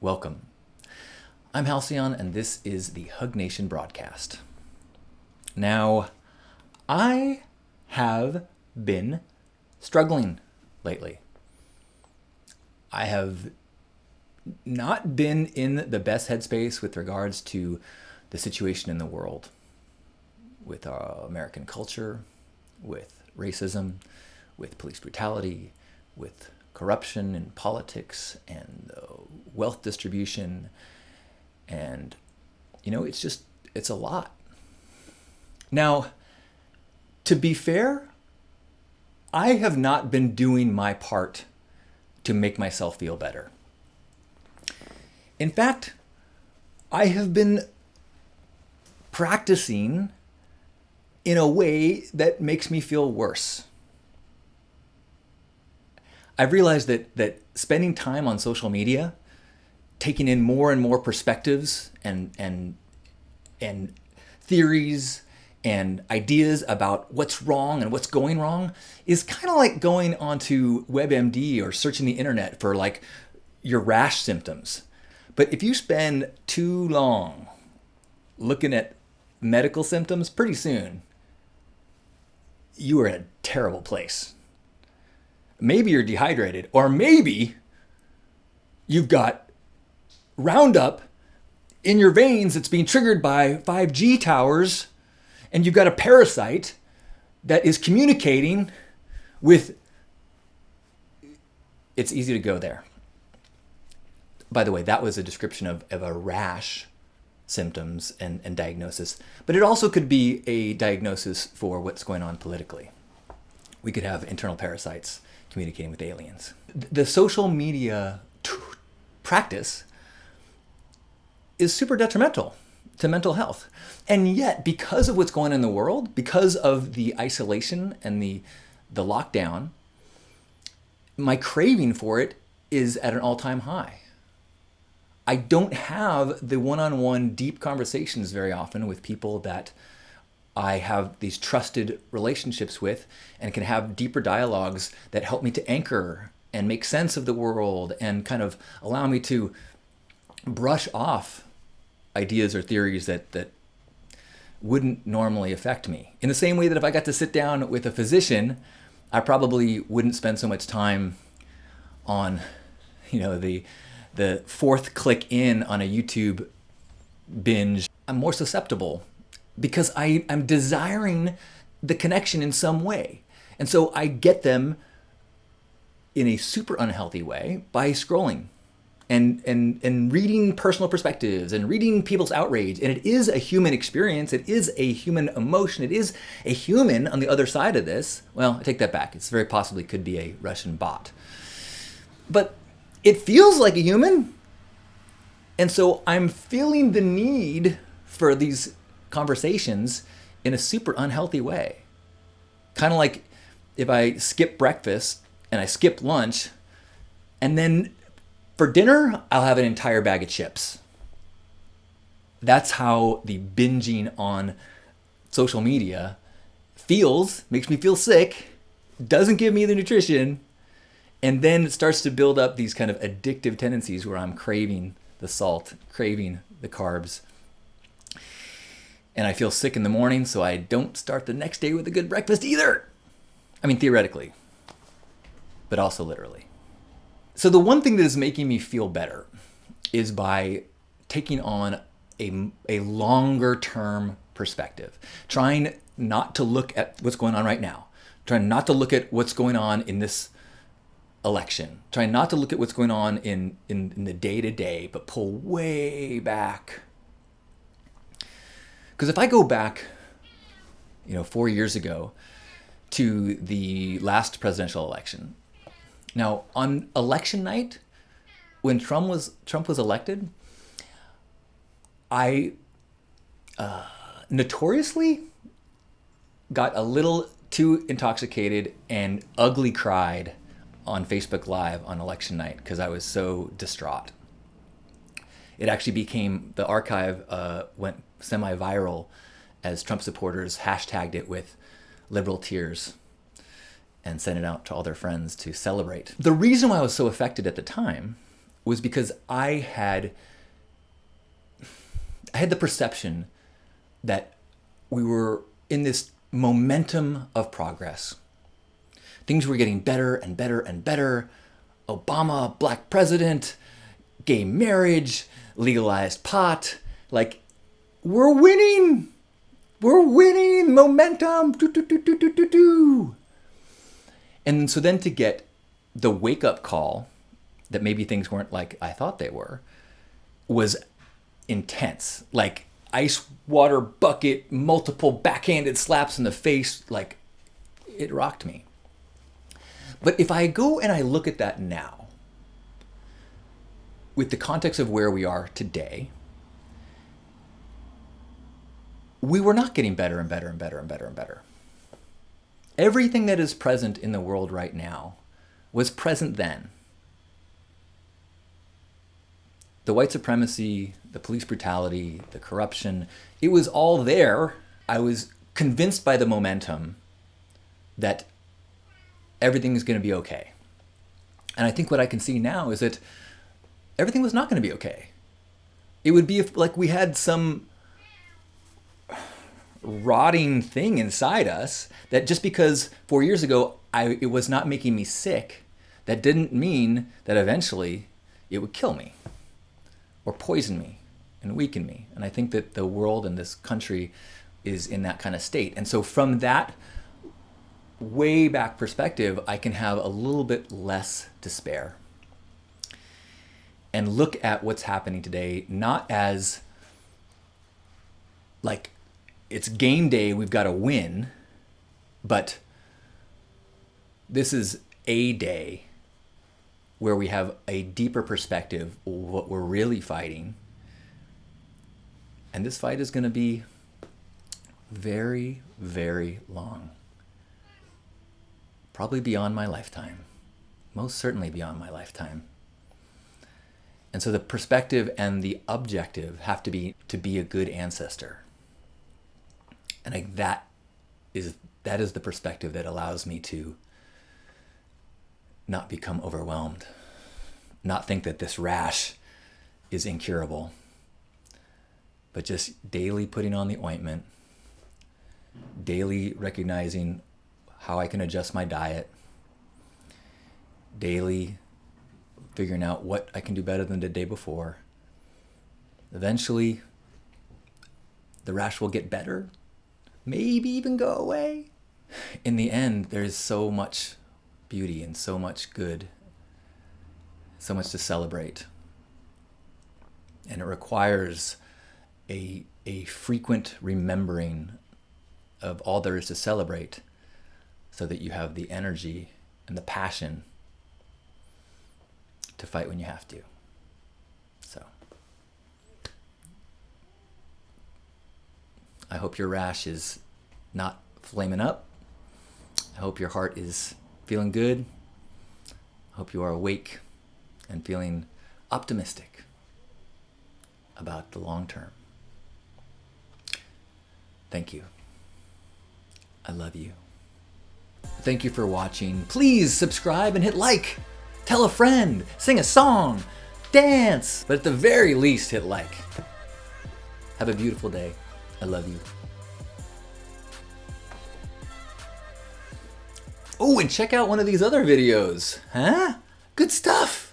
welcome. I'm Halcyon, and this is the Hug Nation broadcast. Now, I have been struggling lately. I have not been in the best headspace with regards to the situation in the world, with American culture, with racism, with police brutality, with corruption in politics and wealth distribution. And, it's a lot. Now, to be fair, I have not been doing my part to make myself feel better. In fact, I have been practicing in a way that makes me feel worse. I've realized that spending time on social media, taking in more and more perspectives and theories and ideas about what's wrong and what's going wrong is kind of like going onto WebMD or searching the internet for like your rash symptoms. But if you spend too long looking at medical symptoms, pretty soon you are in a terrible place. Maybe you're dehydrated, or maybe you've got Roundup in your veins that's being triggered by 5G towers, and you've got a parasite that is communicating with... It's easy to go there. By the way, that was a description of a rash symptoms and diagnosis, but it also could be a diagnosis for what's going on politically. We could have internal parasites communicating with aliens. The social media practice is super detrimental to mental health. And yet, because of what's going on in the world, because of the isolation and the lockdown, my craving for it is at an all-time high. I don't have the one-on-one deep conversations very often with people that I have these trusted relationships with and can have deeper dialogues that help me to anchor and make sense of the world and kind of allow me to brush off ideas or theories that wouldn't normally affect me. In the same way that if I got to sit down with a physician, I probably wouldn't spend so much time on, the fourth click in on a YouTube binge. I'm more susceptible because I'm desiring the connection in some way. And so I get them in a super unhealthy way by scrolling and reading personal perspectives and reading people's outrage. And it is a human experience. It is a human emotion. It is a human on the other side of this. Well, I take that back. It's very possibly could be a Russian bot. But it feels like a human. And so I'm feeling the need for these conversations in a super unhealthy way. Kind of like if I skip breakfast and I skip lunch, and then for dinner, I'll have an entire bag of chips. That's how the binging on social media feels, makes me feel sick, doesn't give me the nutrition, and then it starts to build up these kind of addictive tendencies where I'm craving the salt, craving the carbs. And I feel sick in the morning, so I don't start the next day with a good breakfast either. I mean, theoretically, but also literally. So the one thing that is making me feel better is by taking on a longer term perspective, trying not to look at what's going on right now, trying not to look at what's going on in this election, trying not to look at what's going on in the day-to-day, but pull way back. Because if I go back, 4 years ago to the last presidential election, now on election night, when Trump was elected, I notoriously got a little too intoxicated and ugly cried on Facebook Live on election night because I was so distraught. It actually became, the archive went semi-viral as Trump supporters hashtagged it with liberal tears and sent it out to all their friends to celebrate. The reason why I was so affected at the time was because I had the perception that we were in this momentum of progress. Things were getting better and better and better. Obama, black president, gay marriage, legalized pot. Like, we're winning. We're winning. Momentum. Do, do, do, do, do, do, do. And so then to get the wake-up call that maybe things weren't like I thought they were was intense. Like, ice water bucket, multiple backhanded slaps in the face. Like, it rocked me. But if I go and I look at that now, with the context of where we are today, we were not getting better and better and better and better and better. Everything that is present in the world right now was present then. The white supremacy, the police brutality, the corruption, it was all there. I was convinced by the momentum that everything is going to be okay. And I think what I can see now is that everything was not going to be okay. It would be if, like, we had some rotting thing inside us that just because 4 years ago it was not making me sick, that didn't mean that eventually it would kill me or poison me and weaken me. And I think that the world and this country is in that kind of state. And so from that way back perspective, I can have a little bit less despair and look at what's happening today, not as like it's game day, we've got to win, but this is a day where we have a deeper perspective of what we're really fighting. And this fight is going to be very, very long. Probably beyond my lifetime. Most certainly beyond my lifetime. And so the perspective and the objective have to be a good ancestor. And that is the perspective that allows me to not become overwhelmed, not think that this rash is incurable, but just daily putting on the ointment, daily recognizing how I can adjust my diet, daily figuring out what I can do better than the day before. Eventually, the rash will get better, maybe even go away. In the end, there's so much beauty and so much good, so much to celebrate. And it requires a frequent remembering of all there is to celebrate so that you have the energy and the passion to fight when you have to. So I hope your rash is not flaming up. I hope your heart is feeling good. I hope you are awake and feeling optimistic about the long term. Thank you. I love you. Thank you for watching. Please subscribe and hit like. Tell a friend. Sing a song. Dance. But at the very least, hit like. Have a beautiful day. I love you. Oh, and check out one of these other videos. Huh? Good stuff.